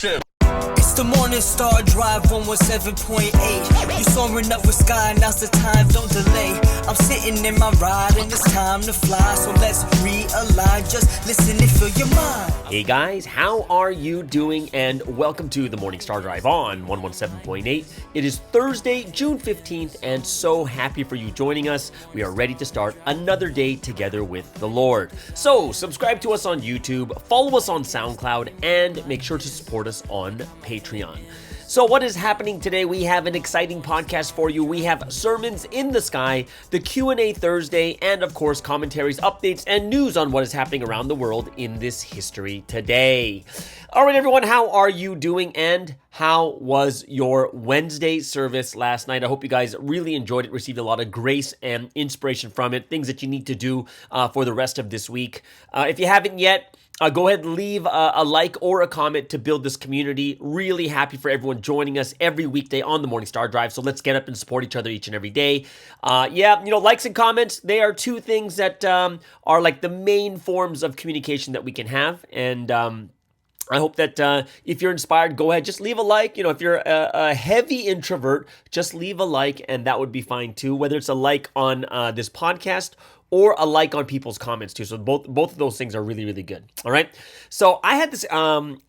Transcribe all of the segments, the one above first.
It's the Morning Star Drive 117.8. You soaring up with sky, now's the time, don't delay. I'm sitting in my ride and it's time to fly. So let's realign, just listen and fill your mind. Hey guys, how are you doing? And welcome to the Morning Star Drive on 117.8. It is Thursday, June 15th, and so happy for you joining us. We are ready to start another day together with the Lord. So subscribe to us on YouTube, follow us on SoundCloud, and make sure to support us on Patreon. So what is happening today? We have an exciting podcast for you. We have sermons in the sky, the QNA Thursday, and of course commentaries, updates, and news on what is happening around the world in this history today. All right, everyone, how are you doing? And how was your Wednesday service last night? I hope you guys really enjoyed it, received a lot of grace and inspiration from it, things that you need to do for the rest of this week. If you haven't yet, go ahead and leave a like or a comment to build this community. Really happy for everyone joining us every weekday on the Morning Star Drive. So let's get up and support each other each and every day. Likes and comments, they are two things that are like the main forms of communication that we can have. And I hope that if you're inspired, go ahead, just leave a like. You know, if you're a heavy introvert, just leave a like and that would be fine too. Whether it's a like on this podcast or a like on people's comments too. So both of those things are really, really good. All right. So I had this,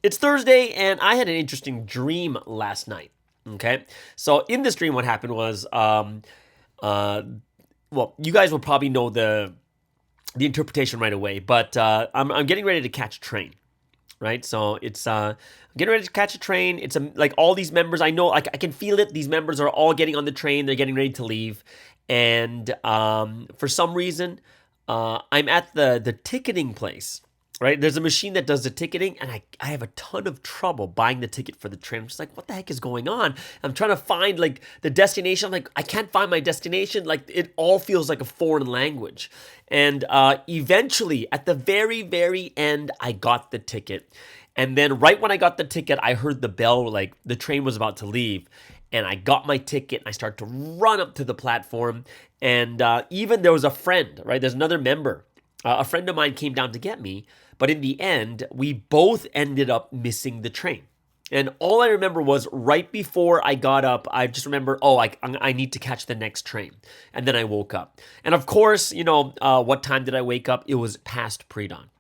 it's Thursday and I had an interesting dream last night. Okay. So in this dream, what happened was, you guys will probably know the interpretation right away, but I'm getting ready to catch a train. Right, so it's I'm getting ready to catch a train. It's like all these members. I know, I can feel it. These members are all getting on the train. They're getting ready to leave, and for some reason, I'm at the ticketing place. Right, there's a machine that does the ticketing, and I have a ton of trouble buying the ticket for the train. I'm just like, what the heck is going on? I'm trying to find like the destination. I'm like, I can't find my destination. Like it all feels like a foreign language. And eventually, at the very, very end, I got the ticket. And then right when I got the ticket, I heard the bell, like the train was about to leave. And I got my ticket, and I start to run up to the platform. And even there was a friend, right? There's another member. A friend of mine came down to get me. But in the end, we both ended up missing the train. And all I remember was right before I got up, I just remember, I need to catch the next train. And then I woke up. And of course, what time did I wake up? It was past pre-dawn.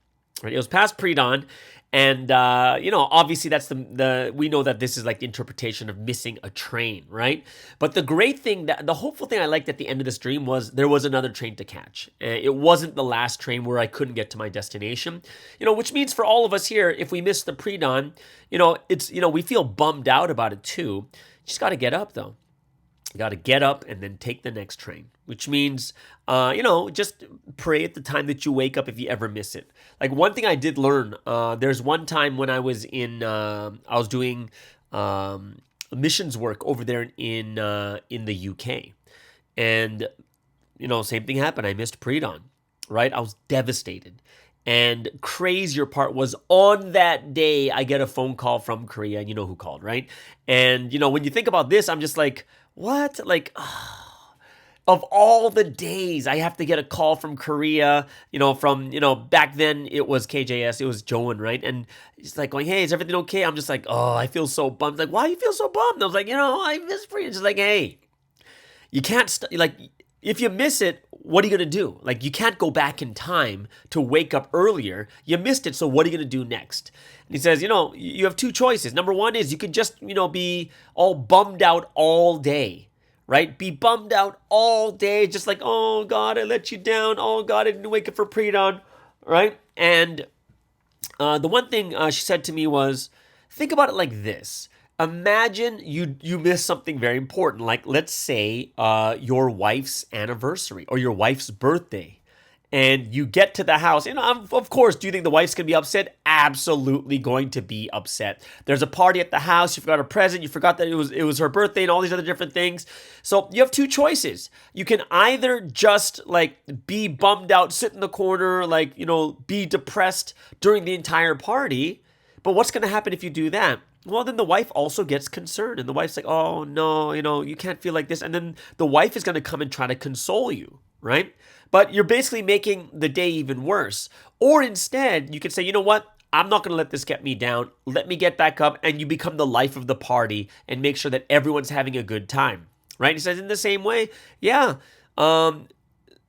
Right? It was past pre-dawn. And, obviously that's we know that this is like the interpretation of missing a train, right? But the great thing, the hopeful thing I liked at the end of this dream was there was another train to catch. It wasn't the last train where I couldn't get to my destination, which means for all of us here, if we miss the pre-dawn, we feel bummed out about it too. You just got to get up though. You got to get up and then take the next train, which means, just pray at the time that you wake up if you ever miss it. Like one thing I did learn, there's one time when I was I was doing missions work over there in the UK. And, same thing happened. I missed pre-dawn, right? I was devastated. And crazier part was on that day, I get a phone call from Korea. You know who called, right? And, when you think about this, I'm just like, what? Like, of all the days I have to get a call from Korea, back then it was KJS, it was Joan, right? And he's like going, hey, is everything okay? I'm just like, oh, I feel so bummed. Like, why do you feel so bummed? I was like, I miss free. Just like, hey, you can't, if you miss it, what are you going to do? Like, you can't go back in time to wake up earlier. You missed it, so what are you going to do next? And he says, you have two choices. Number one is you could just, be all bummed out all day, right? Be bummed out all day, just like, oh, God, I let you down. Oh, God, I didn't wake up for pre-dawn, right? And the one thing she said to me was, think about it like this. Imagine you miss something very important, like let's say your wife's anniversary or your wife's birthday, and you get to the house. Of course, do you think the wife's going to be upset? Absolutely going to be upset. There's a party at the house. You forgot a present. You forgot that it was her birthday and all these other different things. So you have two choices. You can either just be bummed out, sit in the corner, be depressed during the entire party. But what's going to happen if you do that? Well, then the wife also gets concerned, and the wife's like, oh, no, you can't feel like this. And then the wife is going to come and try to console you, right? But you're basically making the day even worse. Or instead, you could say, you know what? I'm not going to let this get me down. Let me get back up, and you become the life of the party and make sure that everyone's having a good time, right? He says in the same way, yeah,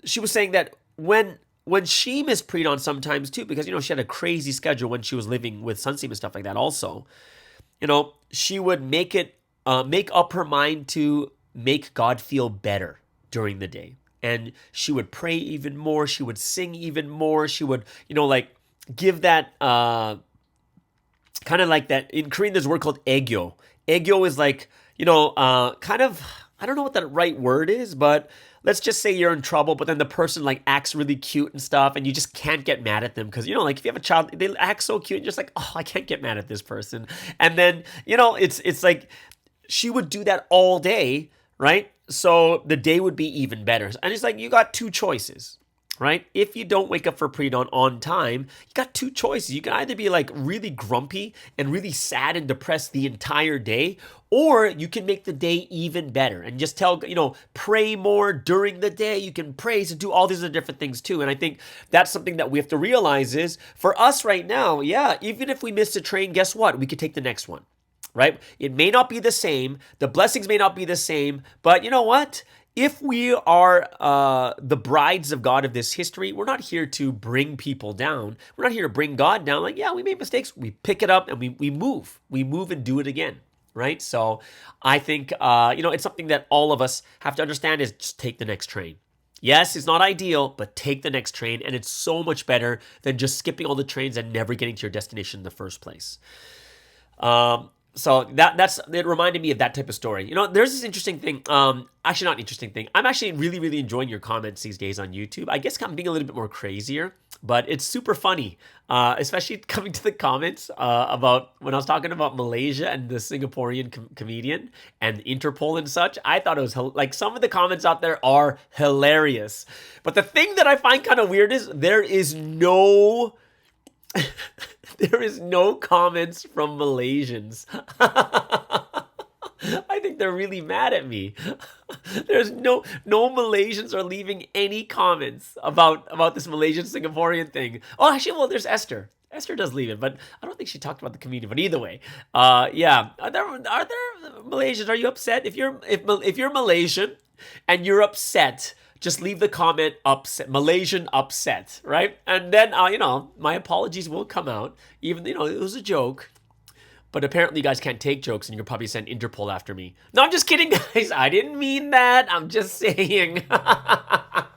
she was saying that when she missed pre-dawn sometimes too, because, she had a crazy schedule when she was living with Sunseam and stuff like that also, she would make up her mind to make God feel better during the day. And she would pray even more. She would sing even more. She would, give that, kind of like that. In Korean, there's a word called aegyo. Aegyo is like, kind of, I don't know what the right word is, but let's just say you're in trouble, but then the person acts really cute and stuff, and you just can't get mad at them because, if you have a child, they act so cute, and you're just like, oh, I can't get mad at this person. And then, it's like she would do that all day, right? So the day would be even better. And it's like, you got two choices, right? If you don't wake up for pre-dawn on time, you got two choices. You can either be really grumpy and really sad and depressed the entire day, or you can make the day even better and just pray more during the day. You can praise and do all these other different things too. And I think that's something that we have to realize is for us right now, yeah, even if we miss a train, guess what? We could take the next one, right? It may not be the same. The blessings may not be the same, but you know what? If we are the brides of God of this history, we're not here to bring people down. We're not here to bring God down. We made mistakes. We pick it up and we move. We move and do it again, right? So I think, it's something that all of us have to understand is just take the next train. Yes, it's not ideal, but take the next train. And it's so much better than just skipping all the trains and never getting to your destination in the first place. So it reminded me of that type of story. There's this interesting thing. Actually, not interesting thing. I'm actually really, really enjoying your comments these days on YouTube. I guess I'm being a little bit more crazier, but it's super funny. Especially coming to the comments about when I was talking about Malaysia and the Singaporean comedian and Interpol and such. I thought it was some of the comments out there are hilarious. But the thing that I find kind of weird is there is no comments from Malaysians. I think they're really mad at me. There's no Malaysians are leaving any comments about this Malaysian Singaporean thing. Oh, actually, well, there's Esther. Esther does leave it, but I don't think she talked about the comedian. But either way, yeah. Are there Malaysians? Are you upset? If you're Malaysian and you're upset, just leave the comment upset, Malaysian upset, right? And then, my apologies will come out, even, it was a joke. But apparently you guys can't take jokes and you could probably send Interpol after me. No, I'm just kidding, guys. I didn't mean that. I'm just saying. I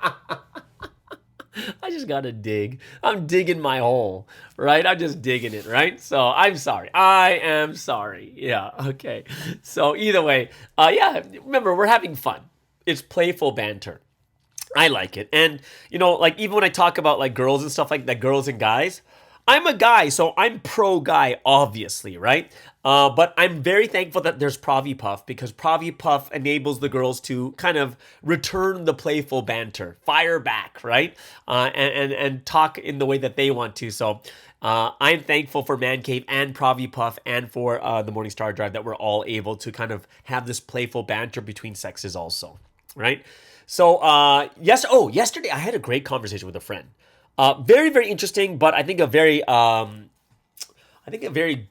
just gotta dig. I'm digging my hole, right? I'm just digging it, right? So I'm sorry. I am sorry. Yeah, okay. So either way, yeah, remember, we're having fun. It's playful banter. I like it. And, even when I talk about girls and stuff like that, girls and guys, I'm a guy, so I'm pro guy, obviously, right? But I'm very thankful that there's Provipuff because Provipuff enables the girls to kind of return the playful banter, fire back, right? And talk in the way that they want to. So I'm thankful for Man Cave and Provipuff and for the Morning Star Drive that we're all able to kind of have this playful banter between sexes also, right? So, yesterday I had a great conversation with a friend. Very, very interesting, but I think a very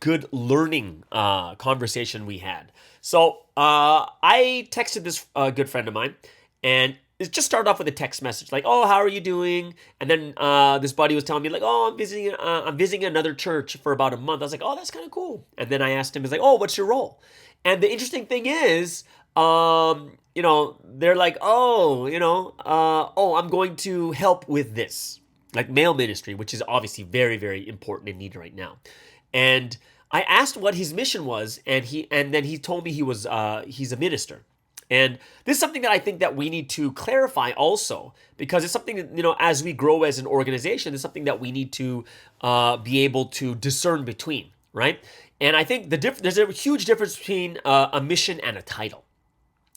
good learning conversation we had. So, I texted this good friend of mine, and it just started off with a text message like, "Oh, how are you doing?" And then this buddy was telling me like, "Oh, I'm visiting another church for about a month." I was like, "Oh, that's kind of cool." And then I asked him, "He's like, oh, what's your role?" And the interesting thing is, they're like, I'm going to help with this, like male ministry, which is obviously very, very important and needed right now. And I asked what his mission was, and then he told me he's a minister. And this is something that I think that we need to clarify also, because it's something that, as we grow as an organization, it's something that we need to be able to discern between, right? And I think there's a huge difference between a mission and a title,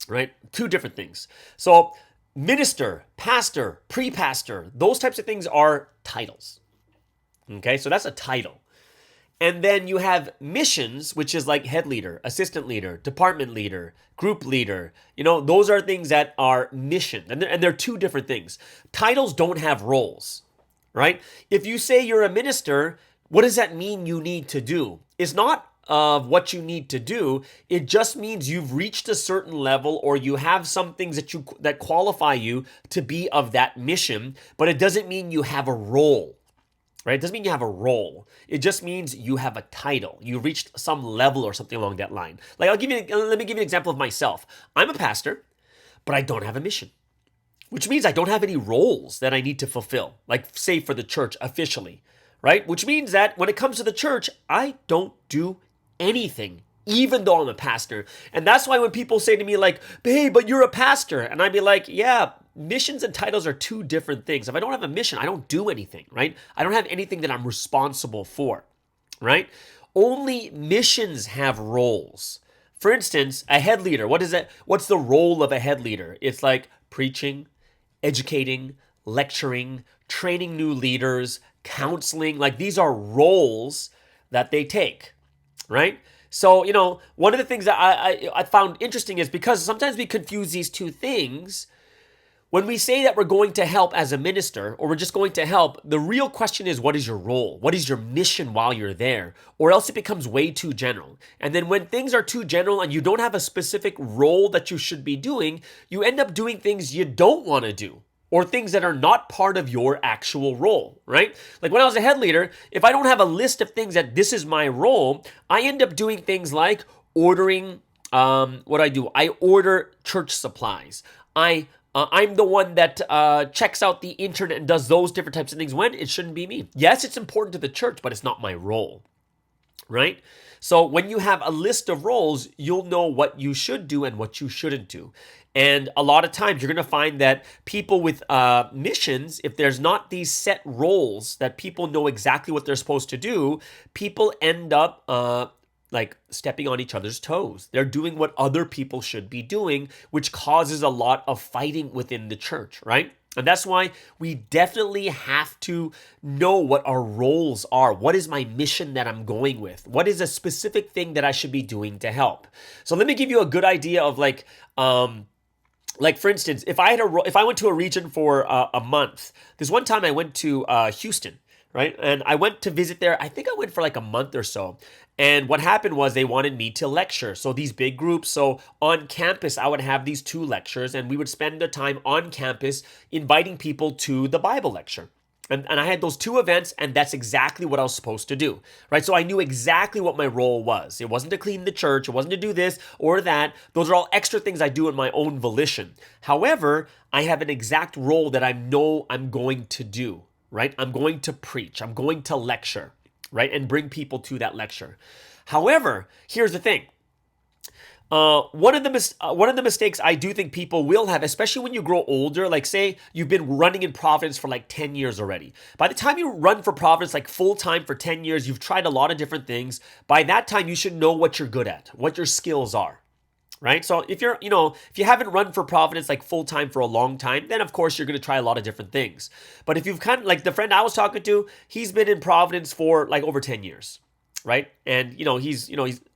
right? Two different things. So minister, pastor, pre-pastor, those types of things are titles, okay? So that's a title. And then you have missions, which is like head leader, assistant leader, department leader, group leader. Those are things that are mission. And they're two different things. Titles don't have roles, right? If you say you're a minister, What does that mean you need to do? It's not of what you need to do. It just means you've reached a certain level, or you have some things that qualify you to be of that mission, but it doesn't mean you have a role. Right? It doesn't mean you have a role. It just means you have a title. You reached some level or something along that line. Like let me give you an example of myself. I'm a pastor, but I don't have a mission, which means I don't have any roles that I need to fulfill, like say for the church officially, right? Which means that when it comes to the church, I don't do anything, even though I'm a pastor. And that's why when people say to me like, hey, but you're a pastor. And I'd be like, yeah, missions and titles are two different things. If I don't have a mission, I don't do anything, right? I don't have anything that I'm responsible for, right? Only missions have roles. For instance, a head leader, what is that? What's the role of a head leader? It's like preaching, educating, lecturing, training new leaders, counseling. Like these are roles that they take, right? So, one of the things that I found interesting is because sometimes we confuse these two things. When we say that we're going to help as a minister, or we're just going to help, the real question is, what is your role? What is your mission while you're there? Or else it becomes way too general. And then when things are too general and you don't have a specific role that you should be doing, you end up doing things you don't want to do, or things that are not part of your actual role, right? Like when I was a head leader, if I don't have a list of things that this is my role, I end up doing things like ordering, what I do, I order church supplies. I'm the one that checks out the internet and does those different types of things when it shouldn't be me. Yes, it's important to the church, but it's not my role, right? So when you have a list of roles, you'll know what you should do and what you shouldn't do. And a lot of times you're going to find that people with missions, if there's not these set roles that people know exactly what they're supposed to do, people end up like stepping on each other's toes. They're doing what other people should be doing, which causes a lot of fighting within the church, right? And that's why we definitely have to know what our roles are. What is my mission that I'm going with? What is a specific thing that I should be doing to help? So let me give you a good idea of like for instance, if I went to a region for a month. This one time I went to Houston, right? And I went to visit there. I think I went for like a month or so. And what happened was they wanted me to lecture. So these big groups. So on campus, I would have these 2 lectures, and we would spend the time on campus inviting people to the Bible lecture. And I had those 2 events, and that's exactly what I was supposed to do, right? So I knew exactly what my role was. It wasn't to clean the church. It wasn't to do this or that. Those are all extra things I do in my own volition. However, I have an exact role that I know I'm going to do, right? I'm going to preach. I'm going to lecture, right? And bring people to that lecture. However, here's the thing. One of the mistakes I do think people will have, especially when you grow older, like say you've been running in Providence for like 10 years already. By the time you run for Providence like full time for 10 years, you've tried a lot of different things. By that time, you should know what you're good at, what your skills are. Right? So if you haven't run for Providence like full time for a long time, then of course you're going to try a lot of different things. But if you've kind of like the friend I was talking to, he's been in Providence for like over 10 years, right? And he's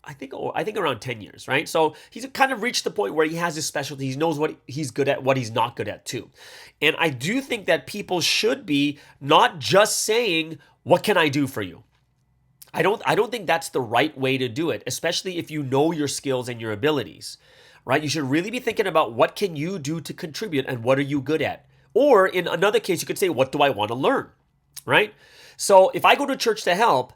I think around 10 years, right? So he's kind of reached the point where he has his specialty. He knows what he's good at, what he's not good at too. And I do think that people should be not just saying, "What can I do for you?" I don't think that's the right way to do it, especially if you know your skills and your abilities, right? You should really be thinking about what can you do to contribute and what are you good at? Or in another case, you could say, what do I want to learn, right? So if I go to church to help,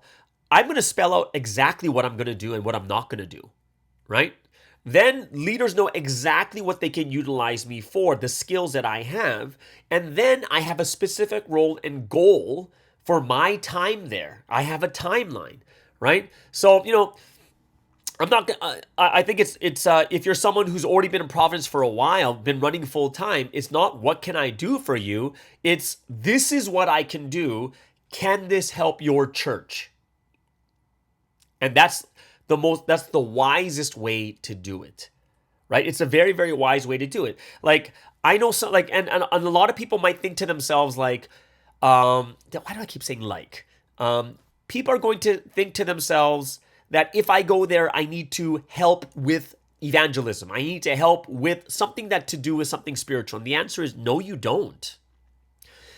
I'm going to spell out exactly what I'm going to do and what I'm not going to do, right? Then leaders know exactly what they can utilize me for, the skills that I have, and then I have a specific role and goal for my time there. I have a timeline, right? So, I'm not. I think it's if you're someone who's already been in Providence for a while, been running full time, it's not what can I do for you. It's this is what I can do. Can this help your church? And that's the wisest way to do it, right? It's a very, very wise way to do it. Like I know some and a lot of people might think to themselves like, why do I keep saying like? People are going to think to themselves that if I go there, I need to help with evangelism. I need to help with something that to do with something spiritual. And the answer is no, you don't.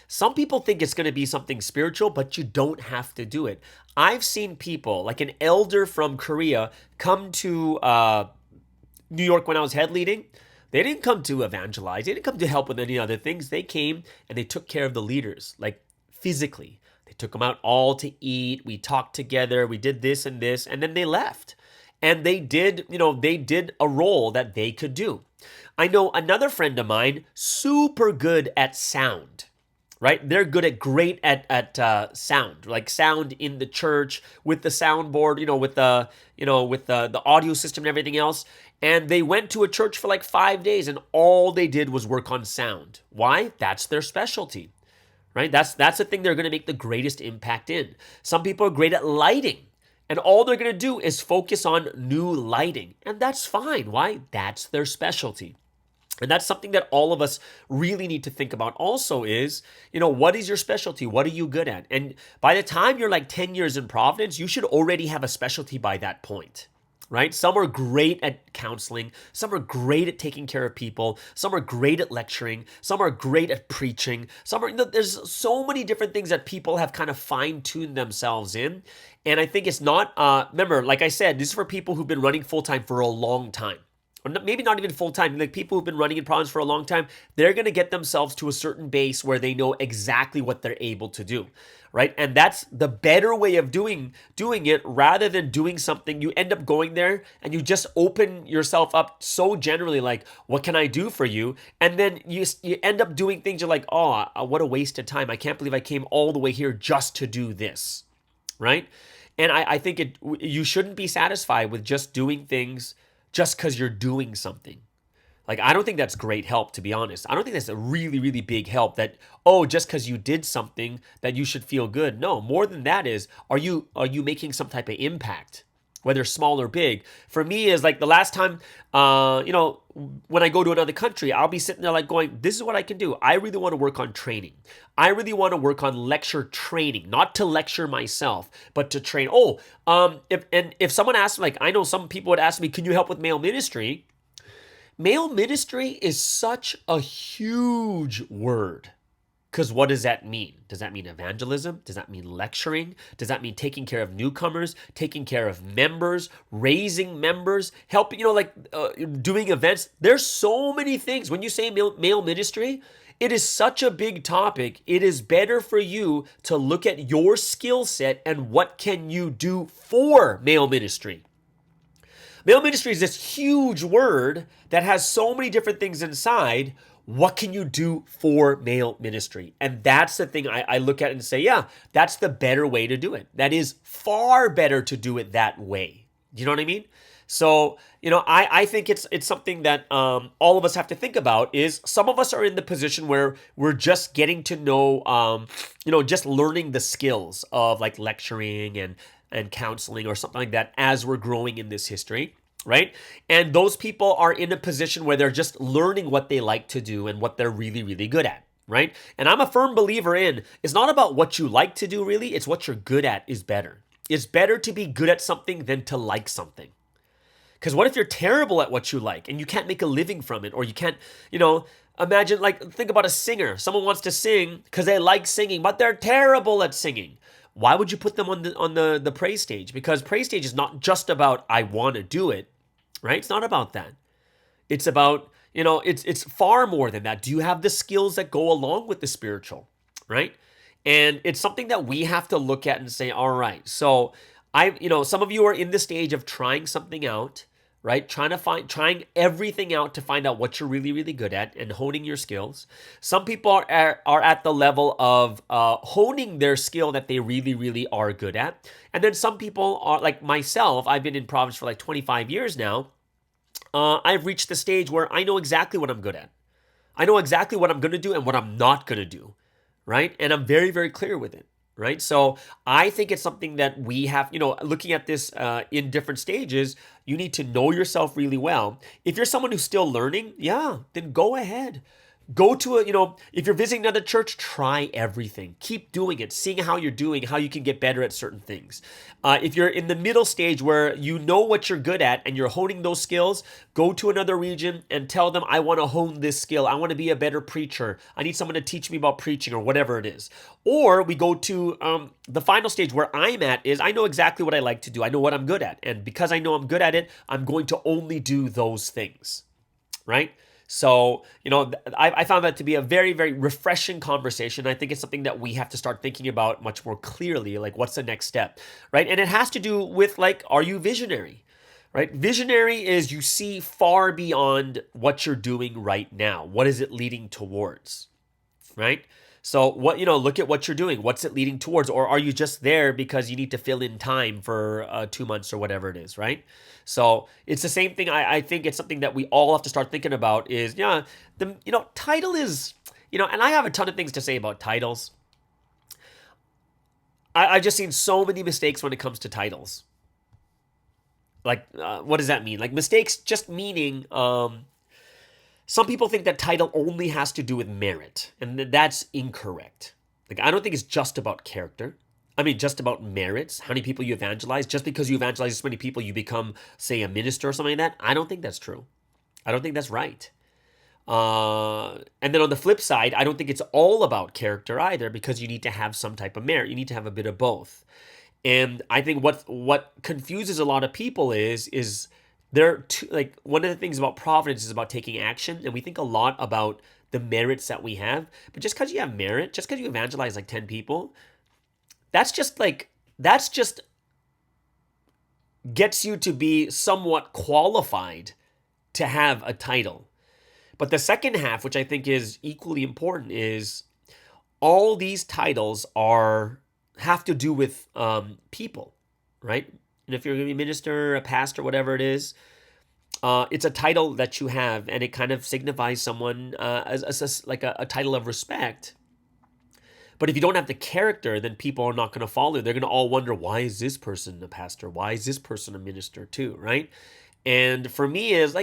Some people think it's going to be something spiritual, but you don't have to do it. I've seen people, like an elder from Korea, come to New York when I was head leading. They didn't come to evangelize. They didn't come to help with any other things. They came and they took care of the leaders, like physically. They took them out all to eat. We talked together. We did this, and then they left. And they did a role that they could do. I know another friend of mine, super good at sound, right? They're great at sound, like sound in the church with the soundboard, with the audio system and everything else. And they went to a church for like 5 days, and all they did was work on sound. Why? That's their specialty, right? That's the thing they're going to make the greatest impact in. Some people are great at lighting, and all they're going to do is focus on new lighting, and that's fine. Why? That's their specialty. And that's something that all of us really need to think about also is, what is your specialty? What are you good at? And by the time you're like 10 years in Providence, you should already have a specialty by that point, right? Some are great at counseling. Some are great at taking care of people. Some are great at lecturing. Some are great at preaching. There's so many different things that people have kind of fine-tuned themselves in. And I think it's not, remember, like I said, this is for people who've been running full-time for a long time. Or maybe not even full-time, like people who've been running in Providence for a long time, they're going to get themselves to a certain base where they know exactly what they're able to do, right? And that's the better way of doing it rather than doing something. You end up going there and you just open yourself up so generally, like, what can I do for you? And then you end up doing things you're like, oh, what a waste of time. I can't believe I came all the way here just to do this, right? And I think you shouldn't be satisfied with just doing things just because you're doing something. Like, I don't think that's great help, to be honest. I don't think that's a really, really big help that, just because you did something that you should feel good. No, more than that is, are you making some type of impact, whether small or big? For me, is like the last time, when I go to another country, I'll be sitting there like going, this is what I can do. I really want to work on training. I really want to work on lecture training, not to lecture myself, but to train. If someone asks, like, I know some people would ask me, can you help with male ministry? Male ministry is such a huge word. Because what does that mean? Does that mean evangelism? Does that mean lecturing? Does that mean taking care of newcomers, taking care of members, raising members, helping, doing events? There's so many things. When you say male ministry, it is such a big topic. It is better for you to look at your skill set and what can you do for male ministry. Male ministry is this huge word that has so many different things inside. What can you do for male ministry? And that's the thing I look at and say, yeah, that's the better way to do it. That is far better to do it that way. Do you know what I mean? So, I think it's something that all of us have to think about is some of us are in the position where we're just getting to know, just learning the skills of like lecturing and counseling or something like that as we're growing in this history, right? And those people are in a position where they're just learning what they like to do and what they're really, really good at, right? And I'm a firm believer in, it's not about what you like to do really, it's what you're good at is better. It's better to be good at something than to like something. Because what if you're terrible at what you like and you can't make a living from it, or you can't, imagine, like, think about a singer. Someone wants to sing because they like singing, but they're terrible at singing. Why would you put them on the praise stage? Because praise stage is not just about I want to do it, right? It's not about that. It's about, it's far more than that. Do you have the skills that go along with the spiritual, right? And it's something that we have to look at and say, all right, so some of you are in the stage of trying something out, right? Trying everything out to find out what you're really, really good at and honing your skills. Some people are at the level of honing their skill that they really, really are good at. And then some people are like myself. I've been in Providence for like 25 years now. I've reached the stage where I know exactly what I'm good at. I know exactly what I'm going to do and what I'm not going to do, right? And I'm very, very clear with it. Right. So I think it's something that we have, looking at this in different stages, you need to know yourself really well. If you're someone who's still learning, then go ahead. Go to if you're visiting another church, try everything. Keep doing it, seeing how you're doing, how you can get better at certain things. If you're in the middle stage where you know what you're good at and you're honing those skills, go to another region and tell them, I want to hone this skill. I want to be a better preacher. I need someone to teach me about preaching or whatever it is. Or we go to the final stage where I'm at is I know exactly what I like to do. I know what I'm good at. And because I know I'm good at it, I'm going to only do those things, right? So, I found that to be a very, very refreshing conversation. I think it's something that we have to start thinking about much more clearly, like what's the next step, right? And it has to do with are you visionary, right? Visionary is you see far beyond what you're doing right now. What is it leading towards, right? So look at what you're doing. What's it leading towards? Or are you just there because you need to fill in time for 2 months or whatever it is, right? So it's the same thing. I think it's something that we all have to start thinking about is, title is, and I have a ton of things to say about titles. I've just seen so many mistakes when it comes to titles. What does that mean? Mistakes just meaning, some people think that title only has to do with merit, and that's incorrect. I don't think it's just about character. I mean, just about merits, how many people you evangelize. Just because you evangelize so many people, you become, say, a minister or something like that. I don't think that's true. I don't think that's right. And then on the flip side, I don't think it's all about character either, because you need to have some type of merit. You need to have a bit of both. And I think what confuses a lot of people is they're one of the things about Providence is about taking action, and we think a lot about the merits that we have. But just because you have merit, just because you evangelize 10 people, that's just gets you to be somewhat qualified to have a title. But the second half, which I think is equally important, is all these titles have to do with people, right? And if you're going to be a minister, a pastor, whatever it is, it's a title that you have, and it kind of signifies someone as a title of respect. But if you don't have the character, then people are not going to follow. They're going to all wonder, why is this person a pastor? Why is this person a minister too, right? And for me is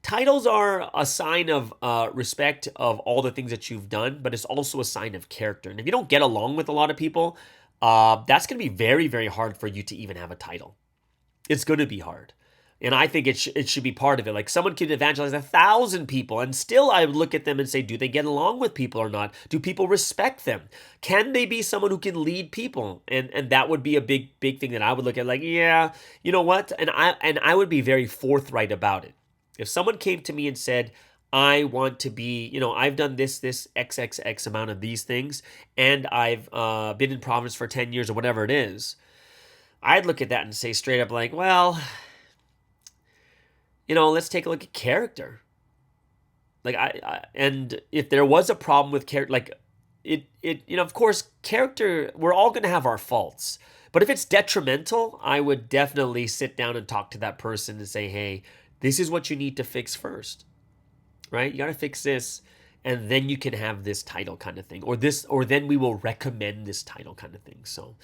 titles are a sign of respect of all the things that you've done, but it's also a sign of character. And if you don't get along with a lot of people, that's going to be very, very hard for you to even have a title. It's going to be hard. And I think it should be part of it. Someone could evangelize 1,000 people, and still I would look at them and say, do they get along with people or not? Do people respect them? Can they be someone who can lead people? And that would be a big, big thing that I would look at. Yeah, you know what? And I would be very forthright about it. If someone came to me and said, I want to be, I've done this XXX amount of these things, and I've been in Providence for 10 years or whatever it is, I'd look at that and say straight up well, let's take a look at character. And if there was a problem with character, of course, character, we're all going to have our faults. But if it's detrimental, I would definitely sit down and talk to that person and say, hey, this is what you need to fix first, right? You got to fix this, and then you can have this title kind of thing, or then we will recommend this title kind of thing. So,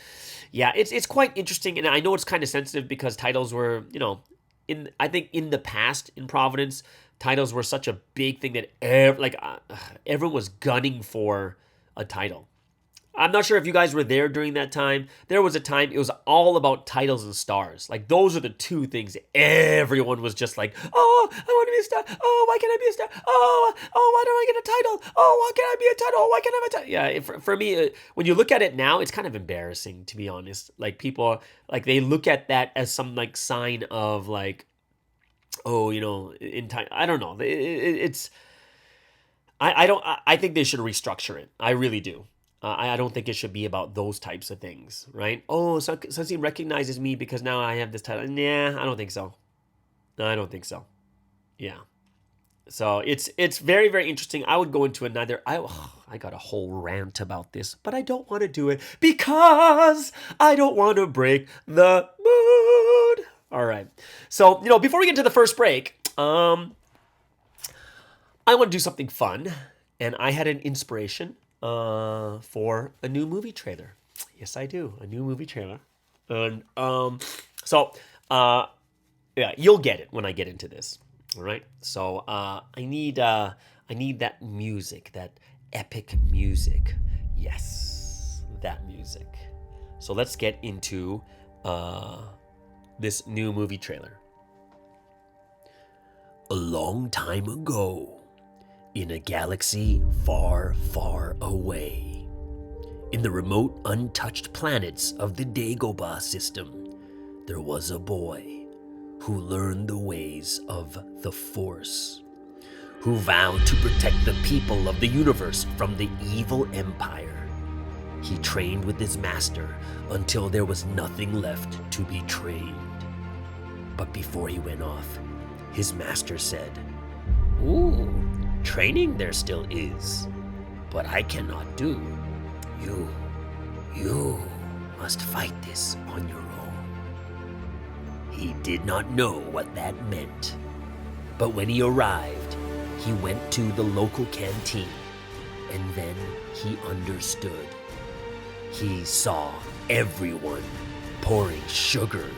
yeah, it's quite interesting, and I know it's kind of sensitive because titles were, I think in the past in Providence, titles were such a big thing that everyone was gunning for a title. I'm not sure if you guys were there during that time. There was a time it was all about titles and stars. Those are the two things everyone was just oh, I want to be a star. Oh, why can't I be a star? Oh, why don't I get a title? Oh, why can't I be a title? Why can't I have a title? Yeah, for me, when you look at it now, it's kind of embarrassing, to be honest. People, they look at that as some sign of in time. I don't know. It's, I think they should restructure it. I really do. I don't think it should be about those types of things, right? Oh, so he recognizes me because now I have this title. Nah, I don't think so. No, I don't think so. Yeah. So it's very, very interesting. I would go into another. I got a whole rant about this, but I don't want to do it because I don't want to break the mood. All right. So before we get to the first break, I want to do something fun, and I had an inspiration for a new movie trailer. Yes, I do. A new movie trailer. And yeah, you'll get it when I get into this. All right. So I need I need that music, that epic music. Yes, that music. So let's get into this new movie trailer. A long time ago, in a galaxy far, far away, in the remote, untouched planets of the Dagobah system, there was a boy who learned the ways of the Force, who vowed to protect the people of the universe from the evil empire. He trained with his master until there was nothing left to be trained. But before he went off, his master said, "Ooh, training there still is, but I cannot do. You must fight this on your own." He did not know what that meant, but when he arrived, he went to the local canteen, and then he understood. He saw everyone pouring sugar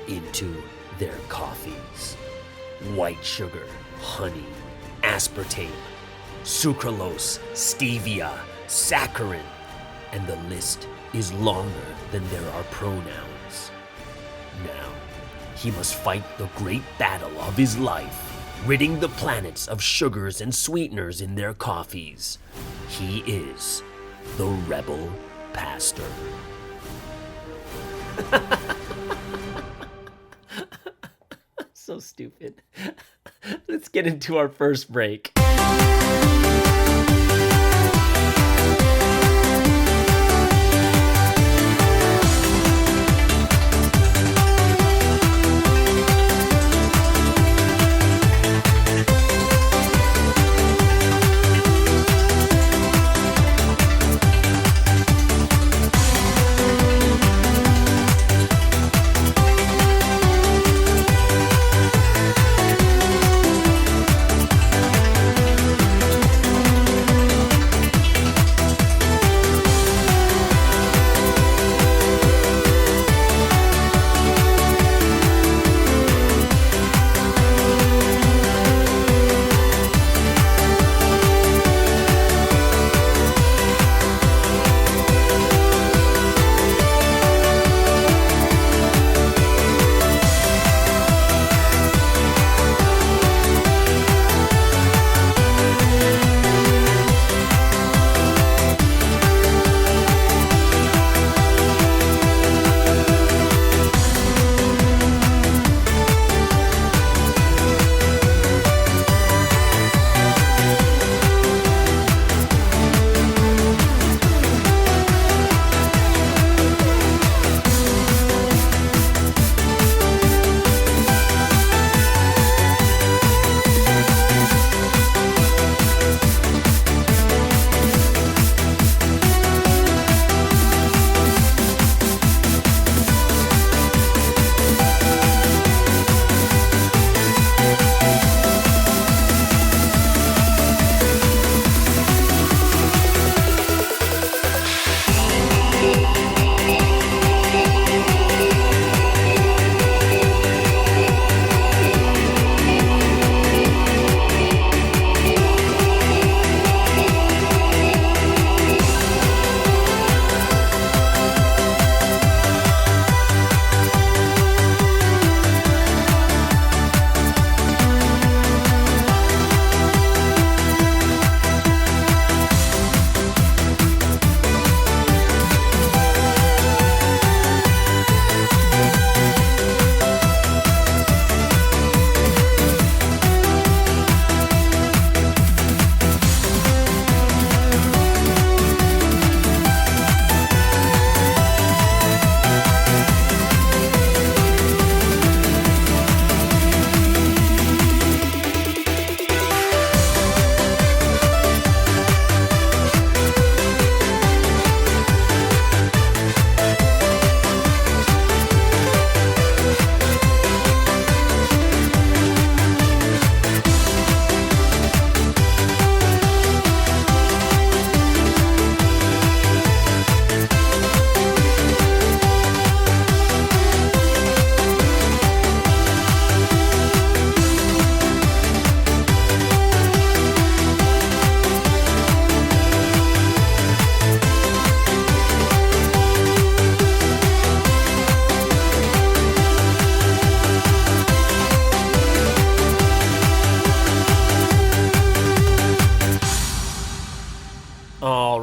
into their coffees. White sugar, honey, aspartame, sucralose, stevia, saccharin, and the list is longer than there are pronouns. Now, he must fight the great battle of his life, ridding the planets of sugars and sweeteners in their coffees. He is the Rebel Pastor. So stupid. Let's get into our first break.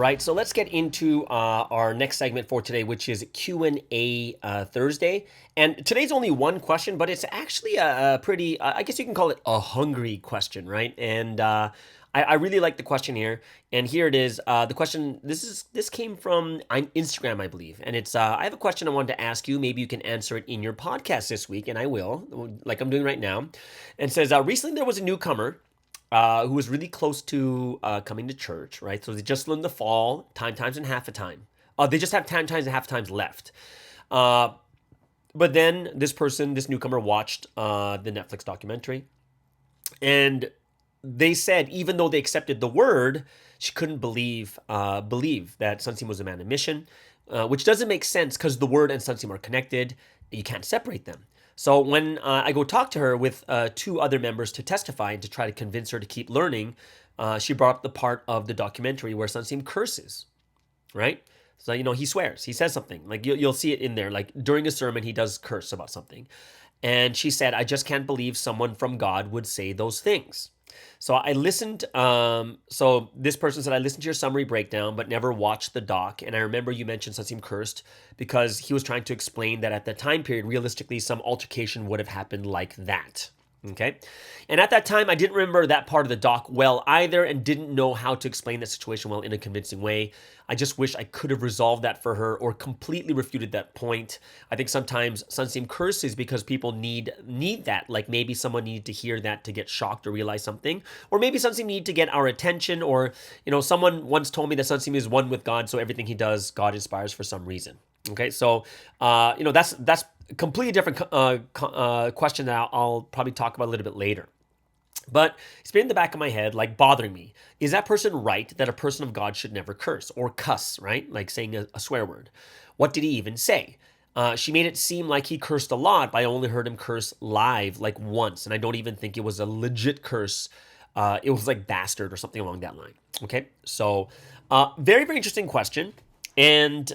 right, so let's get into our next segment for today, which is Q&A Thursday. And today's only one question, but it's actually a pretty, I guess you can call it a hungry question, right? And I really like the question here. And here it is. The question, this came from Instagram, I believe. And it's, I have a question I wanted to ask you. Maybe you can answer it in your podcast this week, and I will, like I'm doing right now. And it says, recently there was a newcomer who was really close to coming to church, right? So they just learned the fall, times and half a time. They just have times and half times left. But then this newcomer watched the Netflix documentary, and they said even though they accepted the word, she couldn't believe that Sunseem was a man of mission, which doesn't make sense because the word and Sunseem are connected. You can't separate them. So when I go talk to her with two other members to testify and to try to convince her to keep learning, she brought up the part of the documentary where Sunseem curses, right? So, he swears. He says something. Like, you'll see it in there. Like, during a sermon, he does curse about something. And she said, I just can't believe someone from God would say those things. So I listened, so this person said, I listened to your summary breakdown, but never watched the doc. And I remember you mentioned Sunseem cursed because he was trying to explain that at that time period, realistically, some altercation would have happened like that. Okay. And at that time, I didn't remember that part of the doc well either and didn't know how to explain that situation well in a convincing way. I just wish I could have resolved that for her or completely refuted that point. I think sometimes Sunseem curses because people need that. Like maybe someone needed to hear that to get shocked or realize something. Or maybe Sunseem needed to get our attention, or, someone once told me that Sunseem is one with God, so everything he does, God inspires for some reason. Okay, so, that's a completely different question that I'll probably talk about a little bit later. But it's been in the back of my head, like bothering me. Is that person right that a person of God should never curse or cuss, right? Like saying a swear word. What did he even say? She made it seem like he cursed a lot, but I only heard him curse live like once. And I don't even think it was a legit curse. It was like bastard or something along that line. Okay, so very, very interesting question. And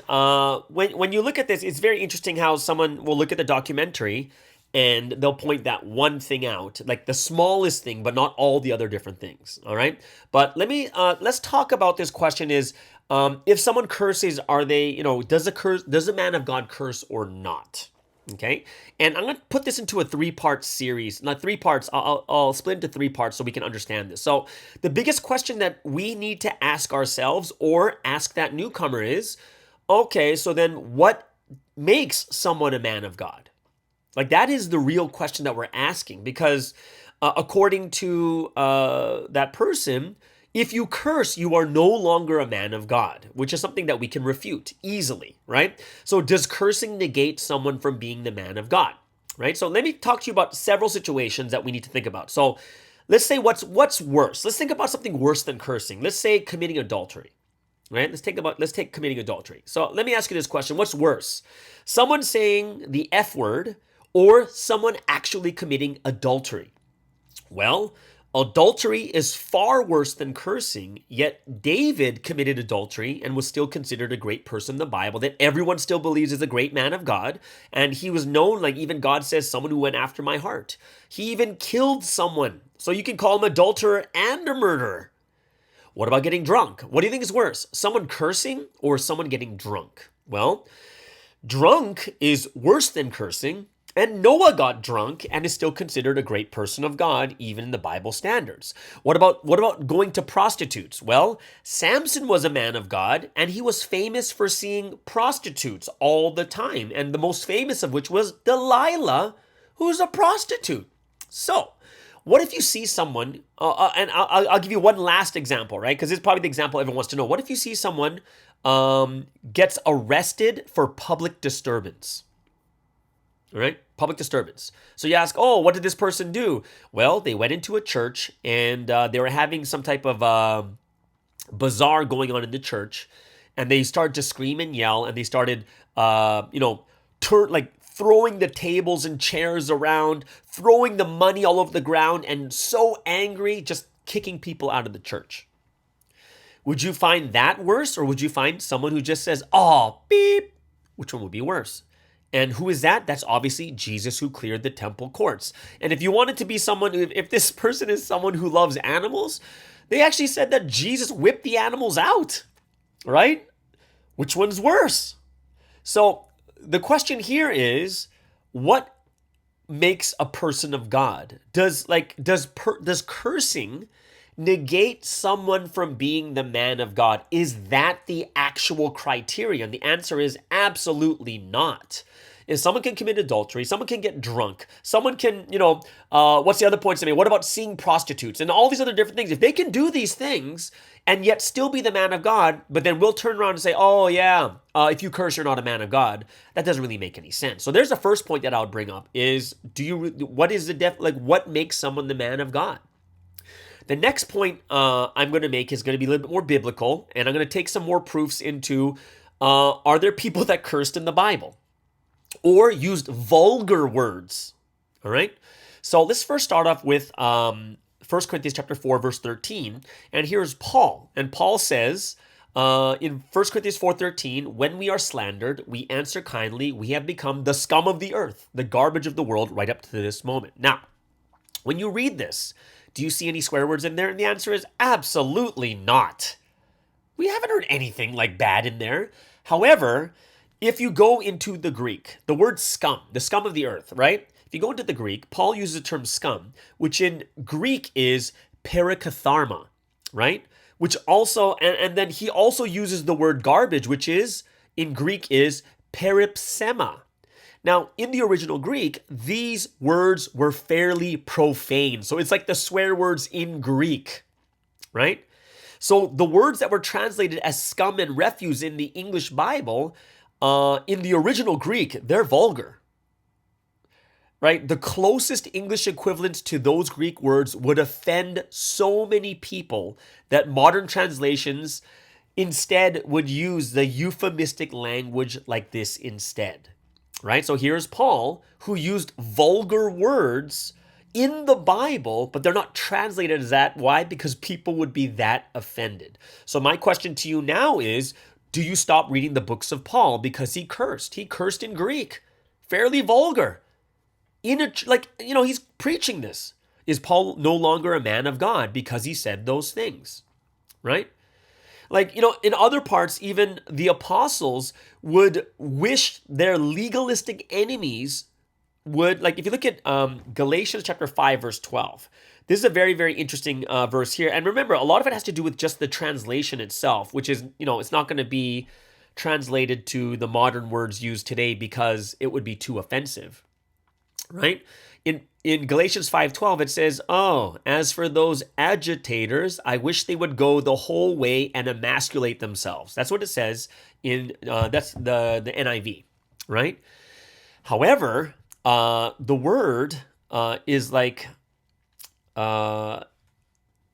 when you look at this, it's very interesting how someone will look at the documentary and they'll point that one thing out, like the smallest thing, but not all the other different things. All right. But let's talk about this question is, if someone curses, are they, does a man of God curse or not? Okay. And I'm going to put this into a 3-part series, not 3 parts. I'll split into 3 parts so we can understand this. So the biggest question that we need to ask ourselves or ask that newcomer is, okay, so then what makes someone a man of God? Like that is the real question that we're asking, because according to that person, if you curse, you are no longer a man of God, which is something that we can refute easily, right? So does cursing negate someone from being the man of God, right? So let me talk to you about several situations that we need to think about. So let's say what's worse. Let's think about something worse than cursing. Let's say committing adultery, right? Let's take committing adultery. So let me ask you this question. What's worse? Someone saying the F word or someone actually committing adultery? Well, adultery is far worse than cursing, yet David committed adultery and was still considered a great person in the Bible that everyone still believes is a great man of God. And he was known, like even God says, someone who went after my heart. He even killed someone. So you can call him adulterer and a murderer. What about getting drunk? What do you think is worse? Someone cursing or someone getting drunk? Well, drunk is worse than cursing. And Noah got drunk and is still considered a great person of God, even in the Bible standards. What about going to prostitutes? Well, Samson was a man of God, and he was famous for seeing prostitutes all the time, and the most famous of which was Delilah, who's a prostitute. So, what if you see someone, and I'll give you one last example, right? Because it's probably the example everyone wants to know. What if you see someone gets arrested for public disturbance? All right, public disturbance. So you ask, oh, what did this person do? Well, they went into a church and they were having some type of bazaar going on in the church, and they started to scream and yell, and they started, throwing the tables and chairs around, throwing the money all over the ground, and so angry, just kicking people out of the church. Would you find that worse, or would you find someone who just says, oh, beep? Which one would be worse? And who is that? That's obviously Jesus, who cleared the temple courts. And if you wanted to be someone, if this person is someone who loves animals, they actually said that Jesus whipped the animals out. right? Which one's worse? So the question here is, what makes a person of God? Does cursing negate someone from being the man of God? Is that the actual criterion? The answer is absolutely not. If someone can commit adultery, someone can get drunk, someone can, what's the other points I mean? What about seeing prostitutes and all these other different things? If they can do these things and yet still be the man of God, but then we'll turn around and say, oh yeah, if you curse, you're not a man of God. That doesn't really make any sense. So there's the first point that I would bring up is, what makes someone the man of God? The next point I'm going to make is going to be a little bit more biblical, and I'm going to take some more proofs into, are there people that cursed in the Bible or used vulgar words? All right. So let's first start off with 1 Corinthians chapter 4, verse 13. And here's Paul. And Paul says in 1 Corinthians 4:13, when we are slandered, we answer kindly, we have become the scum of the earth, the garbage of the world right up to this moment. Now, when you read this, do you see any swear words in there? And the answer is absolutely not. We haven't heard anything like bad in there. However, if you go into the Greek, the word scum, the scum of the earth, right? If you go into the Greek, Paul uses the term scum, which in Greek is perikatharma, right? Which also, and then he also uses the word garbage, which is, in Greek is peripsema. Now, in the original Greek, these words were fairly profane. So it's like the swear words in Greek, right? So the words that were translated as scum and refuse in the English Bible, in the original Greek, they're vulgar, right? The closest English equivalents to those Greek words would offend so many people that modern translations instead would use the euphemistic language like this instead. Right? So here's Paul, who used vulgar words in the Bible, but they're not translated as that. Why? Because people would be that offended. So my question to you now is, do you stop reading the books of Paul because he cursed? He cursed in Greek, fairly vulgar. He's preaching this. Is Paul no longer a man of God because he said those things? Right? In other parts, even the apostles would wish their legalistic enemies would, if you look at Galatians chapter 5, verse 12, this is a very, very interesting verse here. And remember, a lot of it has to do with just the translation itself, which is, it's not going to be translated to the modern words used today because it would be too offensive, right? In Galatians 5:12, it says, oh, as for those agitators, I wish they would go the whole way and emasculate themselves. That's what it says that's the NIV, right? However, the word is like, if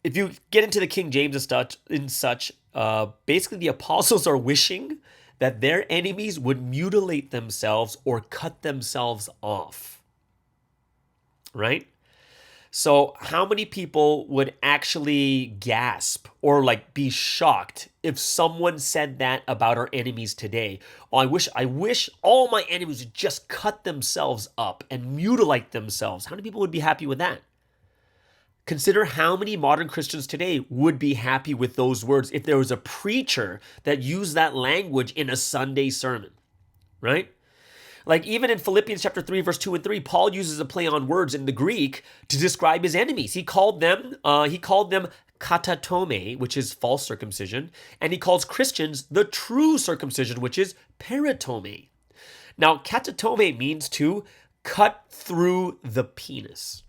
you get into the King James and such, basically the apostles are wishing that their enemies would mutilate themselves or cut themselves off. Right? So how many people would actually gasp or be shocked if someone said that about our enemies today? Oh, I wish all my enemies would just cut themselves up and mutilate themselves. How many people would be happy with that? Consider how many modern Christians today would be happy with those words if there was a preacher that used that language in a Sunday sermon, right? Even in Philippians chapter 3, verse 2 and 3, Paul uses a play on words in the Greek to describe his enemies. He called them katatome, which is false circumcision, and he calls Christians the true circumcision, which is peritome. Now, katatome means to cut through the penis,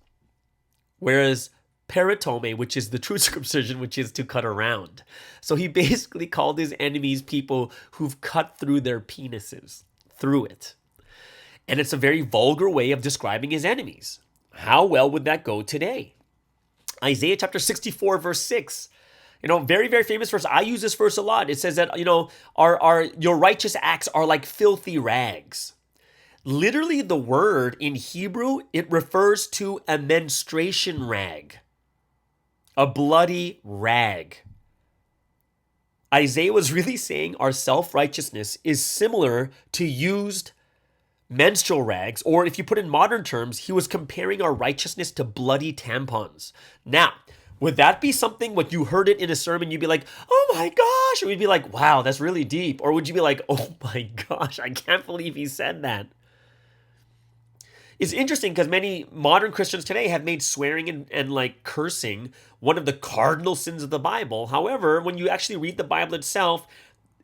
whereas peritome, which is the true circumcision, which is to cut around. So he basically called his enemies people who've cut through their penises, through it. And it's a very vulgar way of describing his enemies. How well would that go today? Isaiah chapter 64, verse 6. Very, very famous verse. I use this verse a lot. It says that, your righteous acts are like filthy rags. Literally, the word in Hebrew, it refers to a menstruation rag. A bloody rag. Isaiah was really saying our self-righteousness is similar to used menstrual rags, or if you put in modern terms, he was comparing our righteousness to bloody tampons. Now, Would that be something when you heard it in a sermon, you'd be like, oh my gosh, or you'd be like, wow, that's really deep? Or would you be like, oh my gosh, I can't believe he said that? It's interesting because many modern Christians today have made swearing and like cursing one of the cardinal sins of the Bible. However, when you actually read the Bible itself,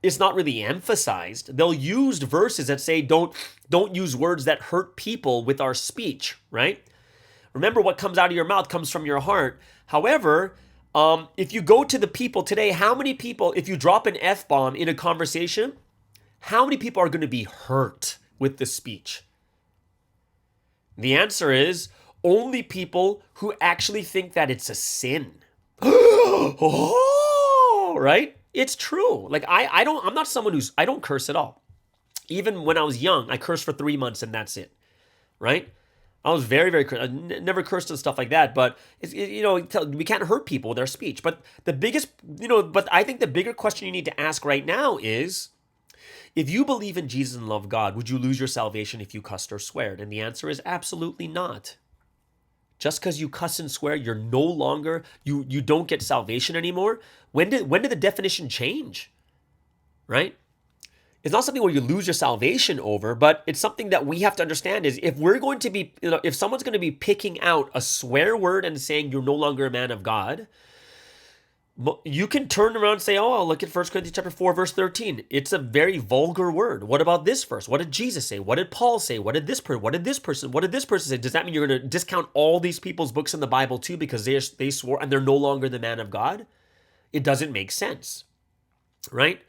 it's not really emphasized. They'll use verses that say don't use words that hurt people with our speech, right? Remember, what comes out of your mouth comes from your heart. However, if you go to the people today, how many people, if you drop an F-bomb in a conversation, how many people are going to be hurt with the speech? The answer is only people who actually think that it's a sin. Oh, right? It's true. Like I'm not someone I don't curse at all. Even when I was young, I cursed for 3 months and that's it, right? I was very, very, I never cursed and stuff like that, but we can't hurt people with our speech. But but I think the bigger question you need to ask right now is, if you believe in Jesus and love God, would you lose your salvation if you cussed or sweared? And the answer is absolutely not. Just because you cuss and swear, you're no longer, you don't get salvation anymore. When did the definition change? Right? It's not something where you lose your salvation over, but it's something that we have to understand is if we're going to be, if someone's going to be picking out a swear word and saying you're no longer a man of God, you can turn around and say, oh, look at 1 Corinthians chapter 4, verse 13. It's a very vulgar word. What about this verse? What did Jesus say? What did Paul say? What did this person say? Does that mean you're going to discount all these people's books in the Bible too because they swore and they're no longer the man of God? It doesn't make sense, right?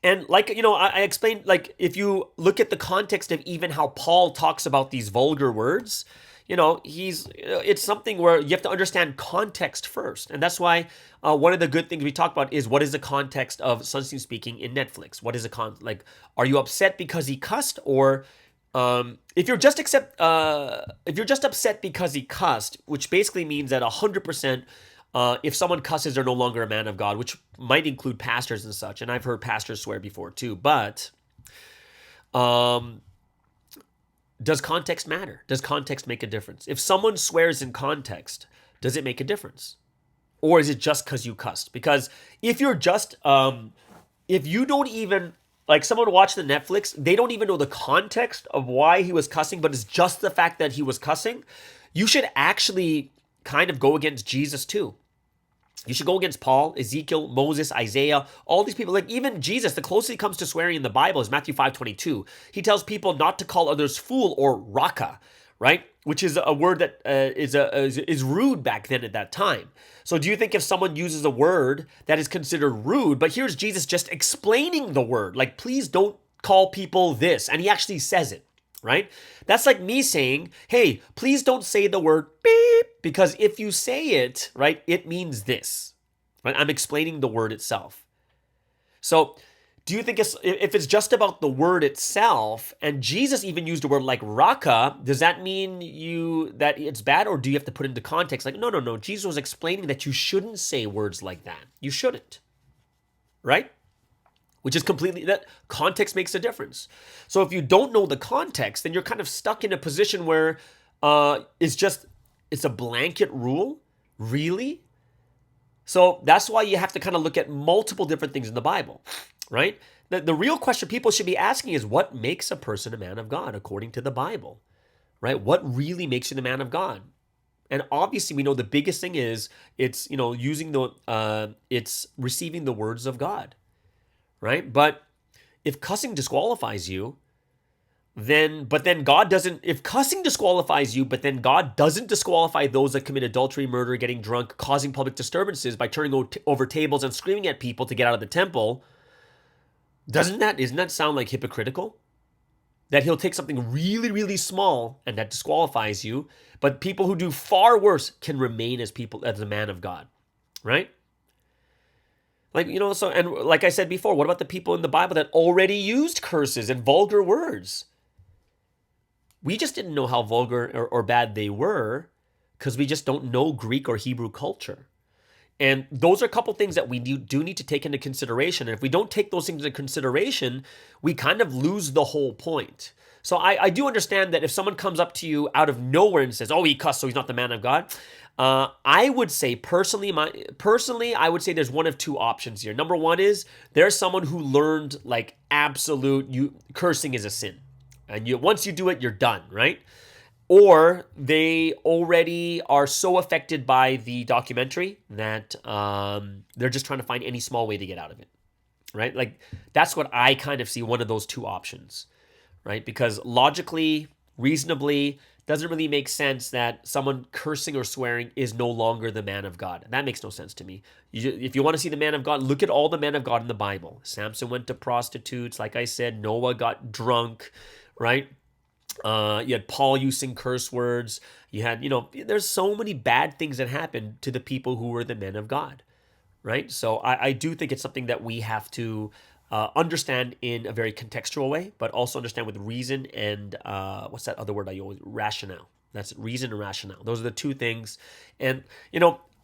And like, I explained, like, if you look at the context of even how Paul talks about these vulgar words, it's something where you have to understand context first. And that's why one of the good things we talk about is what is the context of Sunstein speaking in Netflix? What is are you upset because he cussed? Or if you're just upset because he cussed, which basically means that 100%, if someone cusses, they're no longer a man of God, which might include pastors and such. And I've heard pastors swear before too. But does context matter? Does context make a difference? If someone swears in context, does it make a difference? Or is it just because you cussed? Because if you're just, if you don't even, like someone watched the Netflix, they don't even know the context of why he was cussing, but it's just the fact that he was cussing, you should actually kind of go against Jesus too. You should go against Paul, Ezekiel, Moses, Isaiah, all these people. Like even Jesus, the closest he comes to swearing in the Bible is Matthew 5:22. He tells people not to call others fool or raka, right? Which is a word that is rude back then at that time. So do you think if someone uses a word that is considered rude, but here's Jesus just explaining the word, like please don't call people this, and he actually says it, right? That's like me saying, hey, please don't say the word beep, because if you say it, right, it means this, right? I'm explaining the word itself. So do you think if it's just about the word itself, and Jesus even used a word like raka, does that mean that it's bad, or do you have to put it into context? Like, no. Jesus was explaining that you shouldn't say words like that. You shouldn't, right? Which is that context makes a difference. So if you don't know the context, then you're kind of stuck in a position where it's a blanket rule, really? So that's why you have to kind of look at multiple different things in the Bible, right? The real question people should be asking is, what makes a person a man of God according to the Bible, right? What really makes you the man of God? And obviously we know the biggest thing is it's receiving the words of God. Right? But if cussing disqualifies you, then God doesn't disqualify those that commit adultery, murder, getting drunk, causing public disturbances by turning over tables and screaming at people to get out of the temple, doesn't that sound like hypocritical? That he'll take something really, really small and that disqualifies you, but people who do far worse can remain as a man of God, right? Like, and like I said before, what about the people in the Bible that already used curses and vulgar words? We just didn't know how vulgar or bad they were because we just don't know Greek or Hebrew culture. And those are a couple things that we do need to take into consideration. And if we don't take those things into consideration, we kind of lose the whole point. So I do understand that if someone comes up to you out of nowhere and says, "Oh, he cussed, so he's not the man of God," I would say personally, I would say there's one of two options here. Number one is there's someone who learned like absolute cursing is a sin, and once you do it, you're done, right? Or they already are so affected by the documentary that they're just trying to find any small way to get out of it, right? Like that's what I kind of see, one of those two options, right? Because logically, reasonably, doesn't really make sense that someone cursing or swearing is no longer the man of God. That makes no sense to me. If you want to see the man of God, look at all the men of God in the Bible. Samson went to prostitutes, like I said. Noah got drunk, right? You had Paul using curse words. You had, there's so many bad things that happened to the people who were the men of God, right? So I do think it's something that we have to understand in a very contextual way, but also understand with reason and what's that other word I always, rationale. That's it, reason and rationale. Those are the two things. And,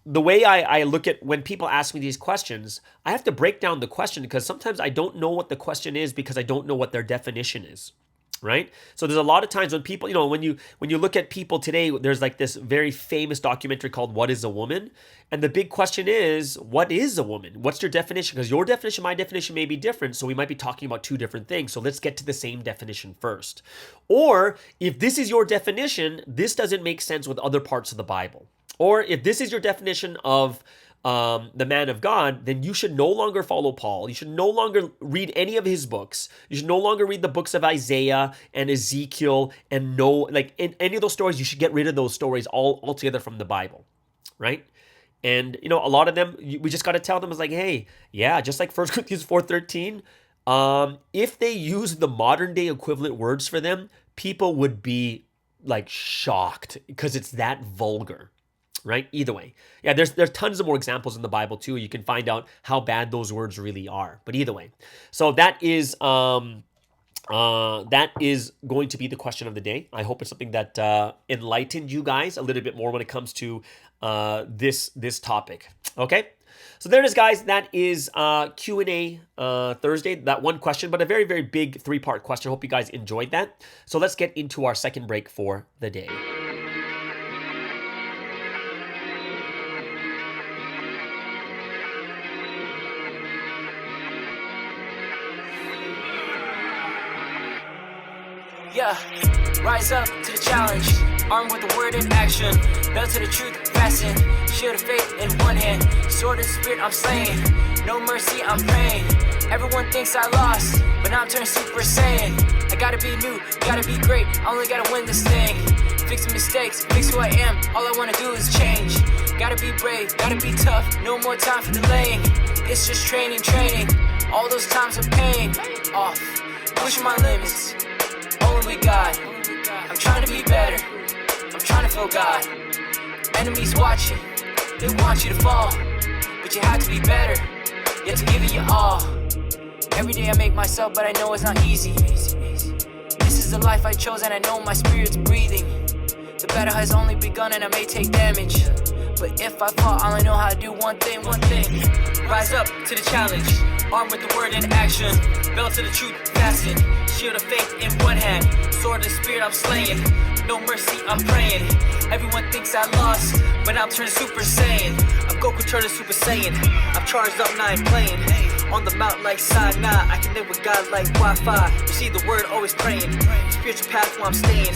the way I look at when people ask me these questions, I have to break down the question because sometimes I don't know what the question is because I don't know what their definition is. Right? So there's a lot of times when people, when you look at people today, there's like this very famous documentary called What is a Woman? And the big question is, what is a woman? What's your definition? Because your definition, my definition may be different. So we might be talking about two different things. So let's get to the same definition first. Or if this is your definition, this doesn't make sense with other parts of the Bible. Or if this is your definition of the man of God, then you should no longer follow Paul. You should no longer read any of his books. You should no longer read the books of Isaiah and Ezekiel and in any of those stories. You should get rid of those stories altogether from the Bible, right? And a lot of them, we just got to tell them, it's like, hey, yeah, just like 1 Corinthians 4:13, if they use the modern day equivalent words for them, people would be like shocked because it's that vulgar. Right? Either way. Yeah, there's tons of more examples in the Bible too. You can find out how bad those words really are. But either way. So that is going to be the question of the day. I hope it's something that enlightened you guys a little bit more when it comes to this topic. Okay? So there it is, guys. That is Q&A Thursday. That one question, but a very, very big 3-part question. Hope you guys enjoyed that. So let's get into our second break for the day. Yeah, rise up to the challenge, armed with the word in action, belt to the truth, fasten, shield of faith in one hand, sword of the spirit I'm slaying, no mercy I'm praying, everyone thinks I lost, but now I'm turning Super Saiyan, I gotta be new, gotta be great, I only gotta win this thing, fixing mistakes, fix who I am, all I wanna do is change, gotta be brave, gotta be tough, no more time for delaying, it's just training, all those times of pain, off, pushing my limits, only with God, I'm trying to be better, I'm trying to feel God, enemies watching, they want you to fall, but you have to be better, you have to give it your all, every day I make myself, but I know it's not easy, this is the life I chose and I know my spirit's breathing, the battle has only begun and I may take damage, but if I fall, all I know how to do one thing, rise up to the challenge, armed with the word in action, belt to the truth, fasten, shield of faith in one hand, sword of the spirit I'm slaying, no mercy I'm praying, everyone thinks I lost, but I'm turning Super Saiyan, I'm Goku turning Super Saiyan, I'm charged up, now I'm playing, on the mount like Sinai, I can live with God like Wi-Fi, receive the word, always praying, spiritual path where I'm staying,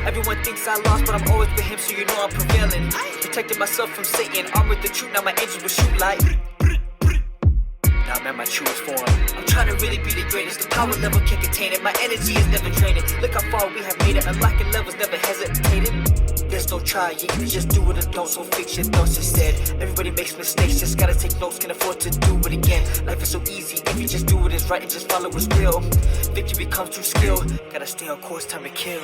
everyone thinks I lost, but I'm always with him, so you know I'm prevailing, protecting myself from Satan, armed with the truth, now my angels will shoot like, now I'm at my truest form, I'm trying to really be the greatest, the power level can't contain it, my energy is never draining, look how far we have made it, unlocking levels never hesitated, there's no try, you can just do it or don't, so fix your thoughts instead, everybody makes mistakes, just gotta take notes, can afford to do it again, life is so easy, if you just do what is right and just follow what's real, victory comes through skill, gotta stay on course, time to kill.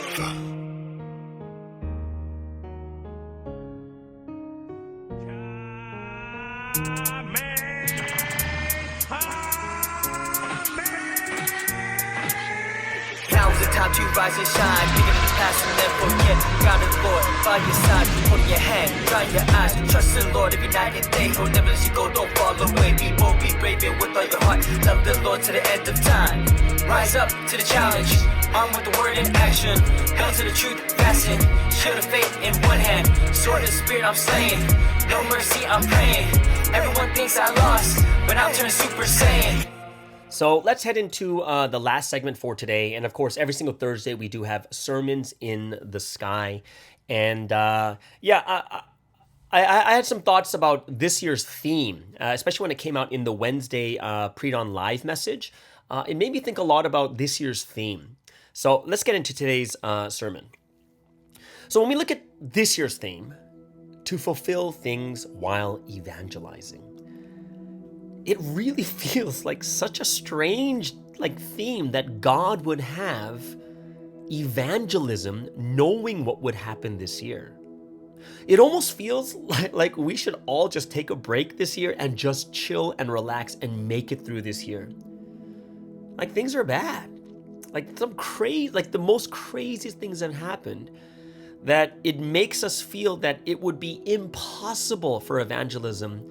time to rise and shine. Thinking of the past and never forget. God is Lord, by your side, holding your hand, dry your eyes. Trust in the Lord every night and day. He'll never let you go, don't fall away. Be bold, be brave, and with all your heart. Love the Lord to the end of time. Rise up to the challenge. Armed with the word in action. Held to the truth, fasten. Shield of faith in one hand. Sword of the spirit, I'm slaying. No mercy, I'm praying. Everyone thinks I lost, but I'm turning Super Saiyan. So let's head into the last segment for today. And of course, every single Thursday, we do have sermons in the sky. And I had some thoughts about this year's theme, especially when it came out in the Wednesday Pre-Dawn Live message. It made me think a lot about this year's theme. So let's get into today's sermon. So when we look at this year's theme, to fulfill things while evangelizing, it really feels like such a strange theme that God would have evangelism knowing what would happen this year. It almost feels like we should all just take a break this year and just chill and relax and make it through this year. Like, things are bad. Like, the most craziest things have happened, that it makes us feel that it would be impossible for evangelism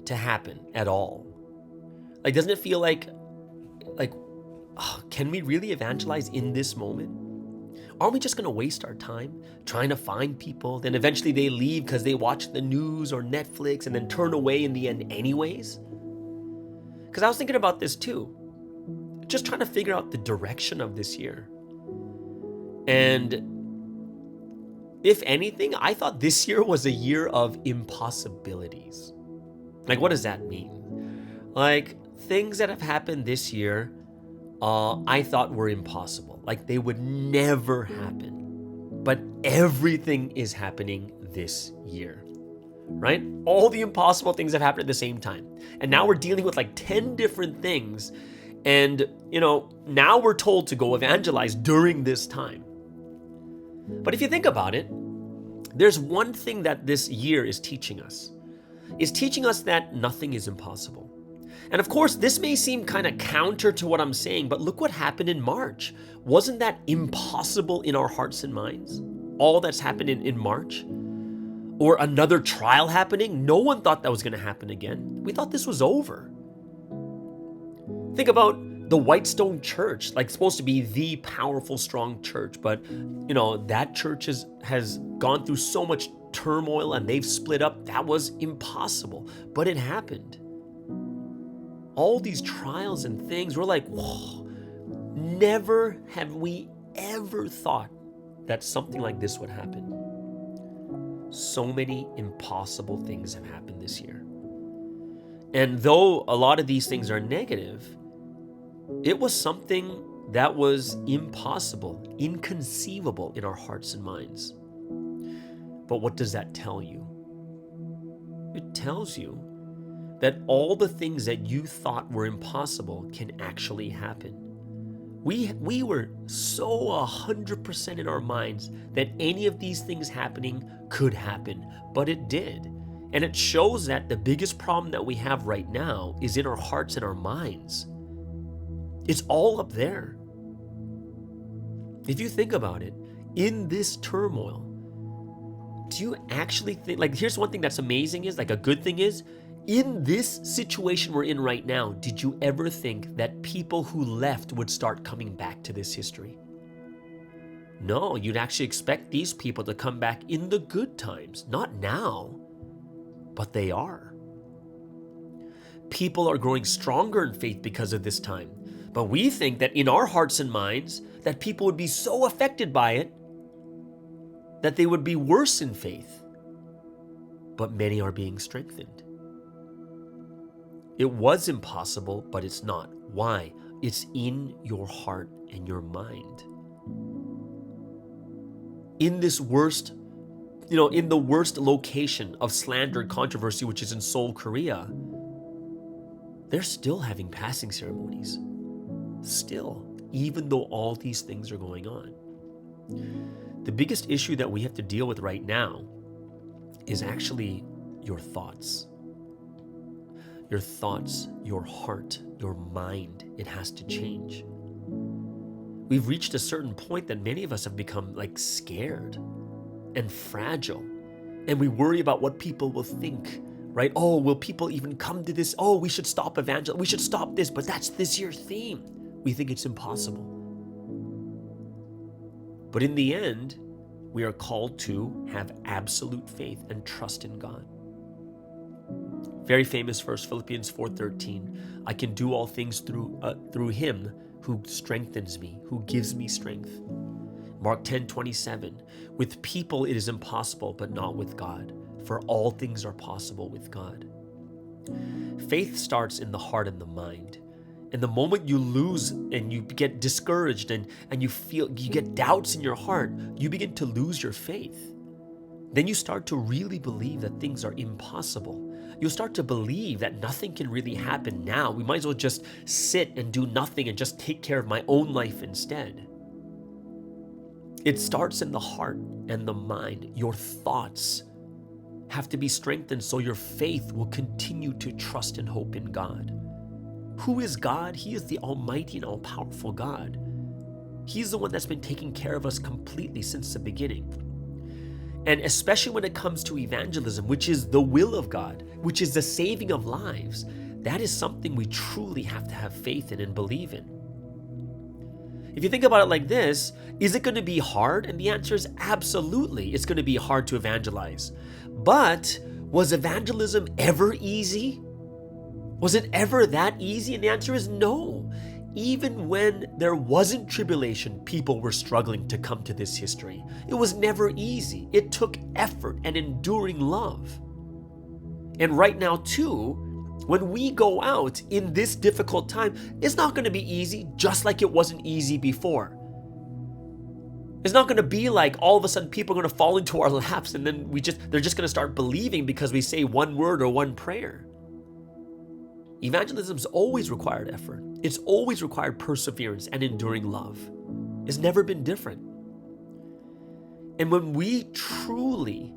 to happen at all. Like, doesn't it feel like, can we really evangelize in this moment? Aren't we just going to waste our time trying to find people? Then eventually they leave because they watch the news or Netflix and then turn away in the end anyways? Because I was thinking about this too. Just trying to figure out the direction of this year. And if anything, I thought this year was a year of impossibilities. Like, what does that mean? Like, things that have happened this year, I thought were impossible. Like, they would never happen. But everything is happening this year, right? All the impossible things have happened at the same time. And now we're dealing with 10 different things. And, now we're told to go evangelize during this time. But if you think about it, there's one thing that this year is teaching us. It's teaching us that nothing is impossible. And of course, this may seem kind of counter to what I'm saying, but look what happened in March. Wasn't that impossible in our hearts and minds? All that's happened in March? Or another trial happening? No one thought that was going to happen again. We thought this was over. Think about the Whitestone Church, supposed to be the powerful, strong church. But, that church has gone through so much turmoil and they've split up. That was impossible, but it happened. All these trials and things, we're like, whoa, never have we ever thought that something like this would happen. So many impossible things have happened this year. And though a lot of these things are negative, it was something that was impossible, inconceivable in our hearts and minds. But what does that tell you? It tells you that all the things that you thought were impossible can actually happen. We were so 100% in our minds that any of these things happening could happen, but it did. And it shows that the biggest problem that we have right now is in our hearts and our minds. It's all up there. If you think about it, in this turmoil, do you actually think, here's one thing that's amazing is, a good thing is, in this situation we're in right now, did you ever think that people who left would start coming back to this history? No, you'd actually expect these people to come back in the good times, not now, but they are. People are growing stronger in faith because of this time. But we think that in our hearts and minds, that people would be so affected by it that they would be worse in faith. But many are being strengthened. It was impossible, but it's not. Why? It's in your heart and your mind. In this worst, in the worst location of slander and controversy, which is in Seoul, Korea, they're still having passing ceremonies. Still, even though all these things are going on. The biggest issue that we have to deal with right now is actually your thoughts. Your thoughts, your heart, your mind, it has to change. we've reached a certain point that many of us have become like scared and fragile. And we worry about what people will think, right? Oh, will people even come to this? Oh, we should stop evangelism. We should stop this, but that's this year's theme. We think it's impossible. But in the end, we are called to have absolute faith and trust in God. Very famous verse, Philippians 4:13. I can do all things through him who strengthens me, who gives me strength. Mark 10:27. With people it is impossible, but not with God, for all things are possible with God. Faith starts in the heart and the mind. And the moment you lose and you get discouraged and you get doubts in your heart, you begin to lose your faith. Then you start to really believe that things are impossible. You'll start to believe that nothing can really happen now. We might as well just sit and do nothing and just take care of my own life instead. It starts in the heart and the mind. Your thoughts have to be strengthened so your faith will continue to trust and hope in God. Who is God? He is the almighty and all-powerful God. He's the one that's been taking care of us completely since the beginning. And especially when it comes to evangelism, which is the will of God, which is the saving of lives, that is something we truly have to have faith in and believe in. If you think about it like this, is it going to be hard? And the answer is absolutely. It's going to be hard to evangelize. But was evangelism ever easy? Was it ever that easy? And the answer is no. Even when there wasn't tribulation, people were struggling to come to this history. It was never easy. It took effort and enduring love. And right now too, when we go out in this difficult time, it's not going to be easy, just like it wasn't easy before. It's not going to be like all of a sudden people are going to fall into our laps and then they're just going to start believing because we say one word or one prayer. Evangelism's always required effort. It's always required perseverance and enduring love. It's never been different. And when we truly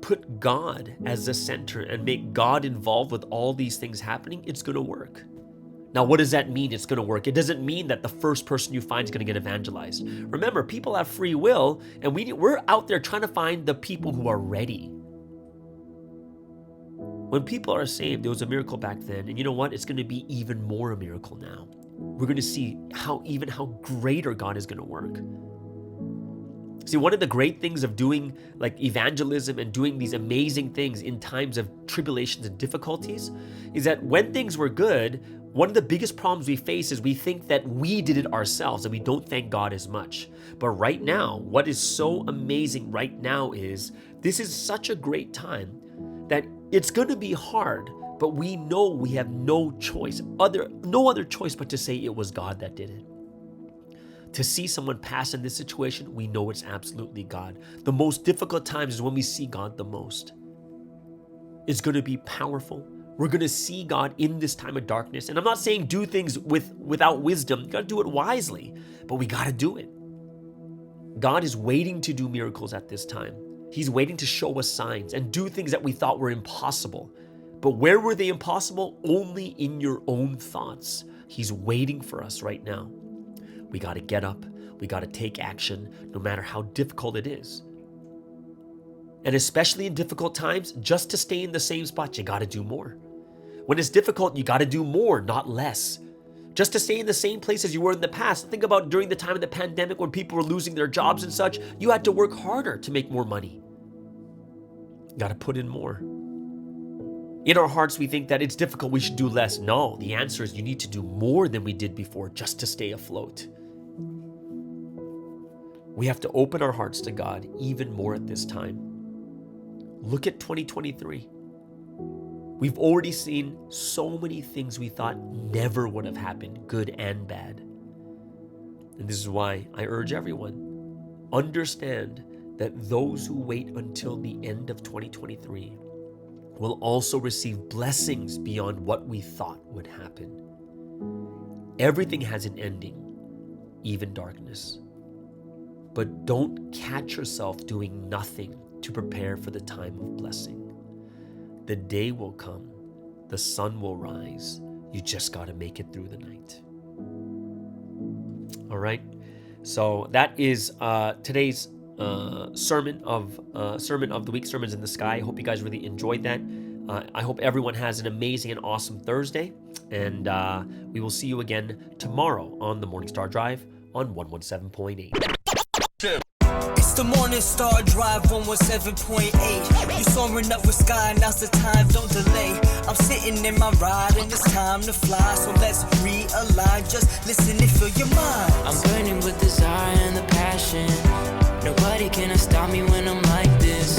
put God as the center and make God involved with all these things happening, it's going to work. Now, what does that mean it's going to work? It doesn't mean that the first person you find is going to get evangelized. Remember, people have free will, and we're out there trying to find the people who are ready. When people are saved, there was a miracle back then, and you know what? It's going to be even more a miracle now. We're going to see how greater God is going to work. See, one of the great things of doing like evangelism and doing these amazing things in times of tribulations and difficulties is that when things were good, one of the biggest problems we face is we think that we did it ourselves and we don't thank God as much. But right now, what is so amazing right now is this is such a great time that it's going to be hard, but we know we have no other choice but to say it was God that did it. To see someone pass in this situation, we know it's absolutely God. The most difficult times is when we see God the most. It's going to be powerful. We're going to see God in this time of darkness. And I'm not saying do things without wisdom. You got to do it wisely, but we got to do it. God is waiting to do miracles at this time. He's waiting to show us signs and do things that we thought were impossible. But where were they impossible? Only in your own thoughts. He's waiting for us right now. We got to get up. We got to take action, no matter how difficult it is. And especially in difficult times, just to stay in the same spot, you got to do more. When it's difficult, you got to do more, not less. Just to stay in the same place as you were in the past. Think about during the time of the pandemic when people were losing their jobs and such, you had to work harder to make more money. You got to put in more. In our hearts, we think that it's difficult, we should do less. No, the answer is you need to do more than we did before just to stay afloat. We have to open our hearts to God even more at this time. Look at 2023. We've already seen so many things we thought never would have happened, good and bad. And this is why I urge everyone, understand that those who wait until the end of 2023 will also receive blessings beyond what we thought would happen. Everything has an ending, even darkness. But don't catch yourself doing nothing to prepare for the time of blessing. The day will come, the sun will rise. You just got to make it through the night. All right. So that is today's sermon of the week, Sermons in the Sky. I hope you guys really enjoyed that. I hope everyone has an amazing and awesome Thursday, and we will see you again tomorrow on the Morning Star Drive on 117.8. It's the Morning Star Drive 117.8. You soaring up with sky, now's the time, don't delay. I'm sitting in my ride and it's time to fly. So let's realign, just listen and fill your mind. I'm burning with desire and the passion. Nobody can stop me when I'm like this.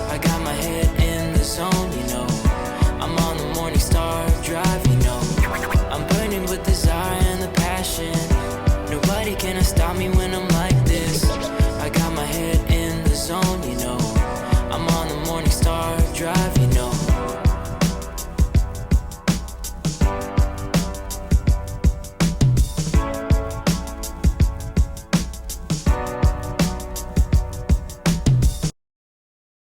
I got my head in the zone, you know. I'm on the Morning Star Drive, you know. I'm burning with desire and the passion. Nobody can stop me when I'm like this. I got my head in the zone, you know. I'm on the Morning Star Drive.